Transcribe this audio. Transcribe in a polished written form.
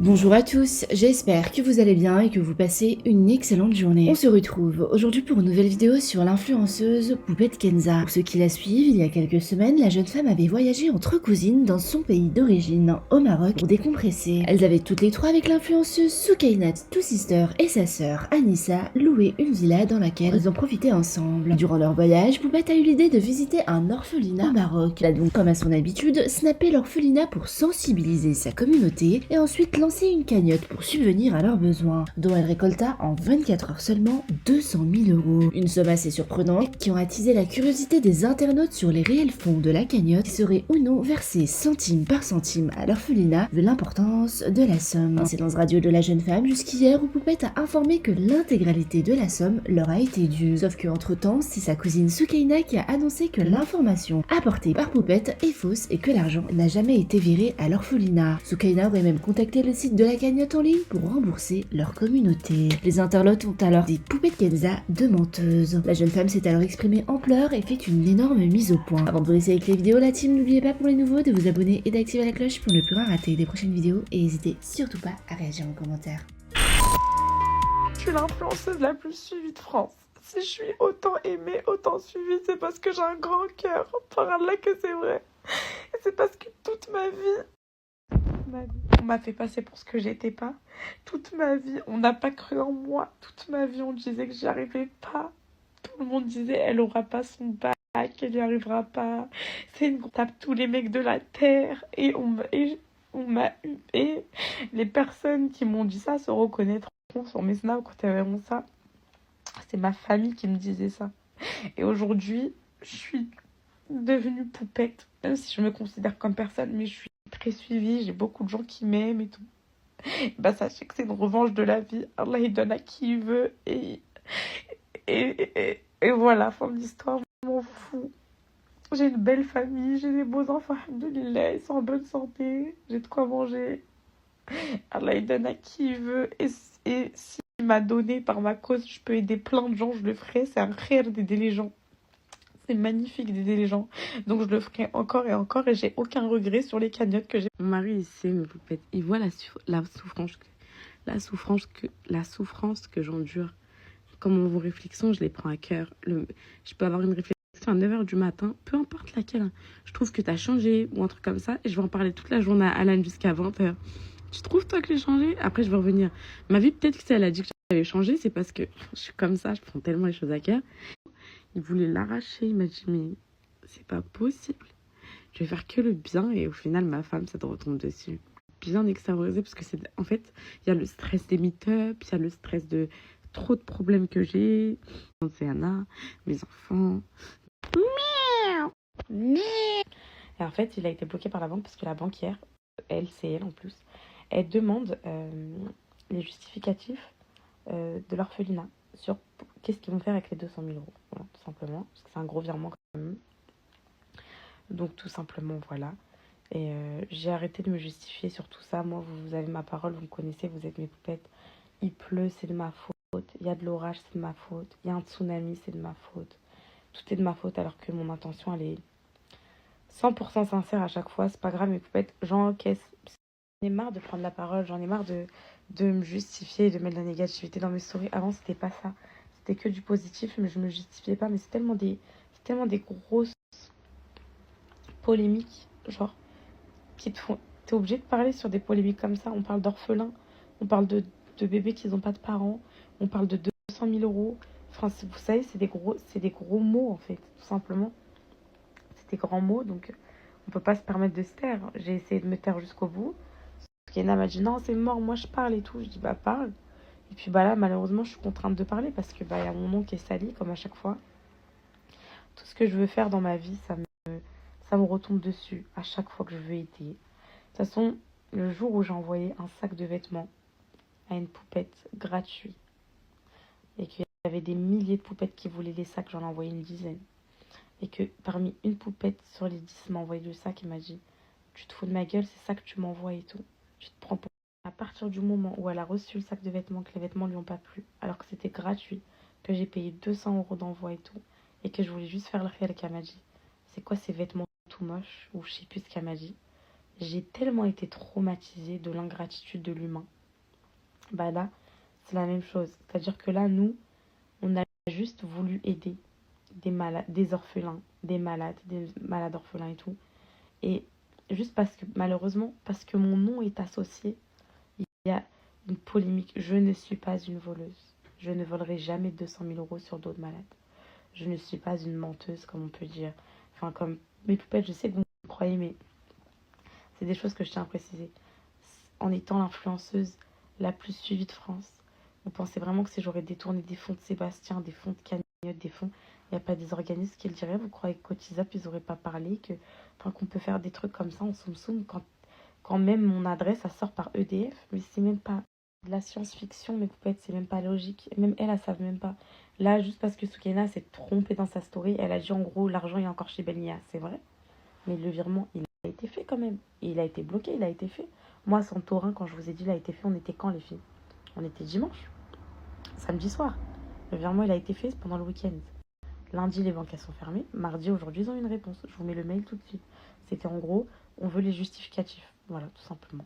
Bonjour à tous, j'espère que vous allez bien et que vous passez une excellente journée. On se retrouve aujourd'hui pour une nouvelle vidéo sur l'influenceuse Poupette Kenza. Pour ceux qui la suivent, il y a quelques semaines, la jeune femme avait voyagé entre cousines dans son pays d'origine, au Maroc, pour décompresser. Elles avaient toutes les trois avec l'influenceuse Soukainat Two-Sister et sa sœur Anissa loué une villa dans laquelle elles ont profité ensemble. Durant leur voyage, Poupette a eu l'idée de visiter un orphelinat au Maroc. Elle a donc, comme à son habitude, snappé l'orphelinat pour sensibiliser sa communauté et ensuite lancé une cagnotte pour subvenir à leurs besoins, dont elle récolta en 24 heures seulement 200 000 euros. Une somme assez surprenante qui ont attisé la curiosité des internautes sur les réels fonds de la cagnotte qui serait ou non versée centime par centime à l'orphelinat vu l'importance de la somme. Un silence radio de la jeune femme jusqu'hier où Poupette a informé que l'intégralité de la somme leur a été due. Sauf que entre temps, c'est sa cousine Soukaina qui a annoncé que l'information apportée par Poupette est fausse et que l'argent n'a jamais été viré à l'orphelinat. Soukaina aurait même contacté le site de la cagnotte en ligne pour rembourser leur communauté. Les internautes ont alors dit Poupette Kenza de menteuse. La jeune femme s'est alors exprimée en pleurs et fait une énorme mise au point. Avant de vous laisser avec les vidéos, la team, n'oubliez pas pour les nouveaux de vous abonner et d'activer la cloche pour ne plus rien rater des prochaines vidéos et n'hésitez surtout pas à réagir en commentaire. Je suis l'influenceuse la plus suivie de France. Si je suis autant aimée, autant suivie, c'est parce que j'ai un grand cœur. Par Allah que c'est vrai. Et c'est parce que toute ma vie, on m'a fait passer pour ce que j'étais pas. Toute ma vie, on n'a pas cru en moi. Toute ma vie, on disait que j'y arrivais pas. Tout le monde disait, elle aura pas son bac, elle n'y arrivera pas. C'est une tape tous les mecs de la terre. Et les personnes qui m'ont dit ça se reconnaîtront sur mes snaps quand elles verront ça. C'est ma famille qui me disait ça. Et aujourd'hui, je suis devenue poupette, même si je me considère comme personne, mais je suis très suivie, j'ai beaucoup de gens qui m'aiment et tout. Bah sachez que c'est une revanche de la vie. Allah il donne à qui il veut et voilà, fin de l'histoire, je m'en fous. J'ai une belle famille, j'ai des beaux enfants, alhamdoulilah, ils sont en bonne santé, j'ai de quoi manger. Allah il donne à qui il veut et s'il m'a donné par ma cause, je peux aider plein de gens, je le ferai. C'est un rire d'aider les gens. C'est magnifique d'aider les gens. Donc je le ferai encore et j'ai aucun regret sur les cagnottes que j'ai. Mon mari, il sait me poupette. Il voit la souffrance que j'endure. Comme vos réflexions, je les prends à cœur. Je peux avoir une réflexion à 9 h du matin, peu importe laquelle, hein. Je trouve que tu as changé ou un truc comme ça et je vais en parler toute la journée à Alan jusqu'à 20 h. Tu trouves, toi, que j'ai changé? Après, je vais revenir. Ma vie, peut-être que si elle a dit que j'avais changé, c'est parce que je suis comme ça, je prends tellement les choses à cœur. Il voulait l'arracher. Il m'a dit, mais c'est pas possible. Je vais faire que le bien et au final, ma femme, ça te retombe dessus. Bien extériorisé parce que c'est en fait, il y a le stress des meet-up, il y a le stress de trop de problèmes que j'ai. C'est Anna, mes enfants. Et en fait, il a été bloqué par la banque parce que la banquière, elle, c'est elle en plus, elle demande les justificatifs de l'orphelinat sur qu'est-ce qu'ils vont faire avec les 200 000 euros. Voilà, tout simplement, parce que c'est un gros virement quand même. Donc tout simplement, voilà. Et j'ai arrêté de me justifier sur tout ça. Moi, vous avez ma parole, vous me connaissez, vous êtes mes poupettes. Il pleut, c'est de ma faute. Il y a de l'orage, c'est de ma faute. Il y a un tsunami, c'est de ma faute. Tout est de ma faute alors que mon intention, elle est 100% sincère à chaque fois. C'est pas grave, mes poupettes, j'encaisse. J'en ai marre de prendre la parole, j'en ai marre de me justifier et de mettre de la négativité dans mes stories. Avant, c'était pas ça. C'était que du positif, mais je me justifiais pas. Mais c'est tellement des grosses polémiques, genre, qui te font. T'es obligé de parler sur des polémiques comme ça. On parle d'orphelins, on parle de bébés qui n'ont pas de parents, on parle de 200 000 euros. Enfin, vous savez, c'est des gros mots en fait, tout simplement. C'est des grands mots, donc on peut pas se permettre de se taire. J'ai essayé de me taire jusqu'au bout. Kenna m'a dit non, c'est mort, moi je parle et tout. Je dis bah parle. Et puis bah là, malheureusement, je suis contrainte de parler parce que bah il y a mon nom qui est sali, comme à chaque fois. Tout ce que je veux faire dans ma vie, ça me retombe dessus à chaque fois que je veux aider. De toute façon, le jour où j'ai envoyé un sac de vêtements à une poupette gratuit et qu'il y avait des milliers de poupettes qui voulaient les sacs, j'en ai envoyé une dizaine. Et que parmi une poupette sur les 10 m'a envoyé le sac et m'a dit tu te fous de ma gueule, c'est ça que tu m'envoies et tout. Tu te prends pour... À partir du moment où elle a reçu le sac de vêtements, que les vêtements lui ont pas plu, alors que c'était gratuit, que j'ai payé 200 euros d'envoi et tout, et que je voulais juste faire le réel qu'elle m'a dit c'est quoi ces vêtements tout moches, ou je sais plus ce qu'elle m'a dit. J'ai tellement été traumatisée de l'ingratitude de l'humain. Bah là, c'est la même chose. C'est-à-dire que là, nous, on a juste voulu aider des malades, des orphelins, des malades orphelins et tout. Et juste parce que, malheureusement, parce que mon nom est associé, il y a une polémique. Je ne suis pas une voleuse. Je ne volerai jamais 200 000 euros sur d'autres malades. Je ne suis pas une menteuse, comme on peut dire. Enfin, comme mes poupettes, je sais que vous me croyez, mais c'est des choses que je tiens à préciser. En étant l'influenceuse la plus suivie de France, vous pensez vraiment que si j'aurais détourné des fonds de Sébastien, des fonds de Cagnotte, des fonds, il n'y a pas des organismes qui le diraient? Vous croyez que Cotisap, ils n'auraient pas parlé, qu'on peut faire des trucs comme ça en soum soum quand même mon adresse, ça sort par EDF? Mais c'est même pas de la science-fiction, mes poupettes, c'est même pas logique. Et même elles savent même pas. Là, juste parce que Soukena s'est trompée dans sa story, elle a dit en gros, l'argent est encore chez Benia. C'est vrai, mais le virement, il a été fait quand même. Et il a été bloqué, il a été fait. Moi, Santorin, quand je vous ai dit il a été fait, on était quand, les filles? On était dimanche, samedi soir. Le virement, il a été fait pendant le week-end. Lundi, les banques, elles sont fermées. Mardi, aujourd'hui, ils ont une réponse. Je vous mets le mail tout de suite. C'était en gros, on veut les justificatifs. Voilà, tout simplement.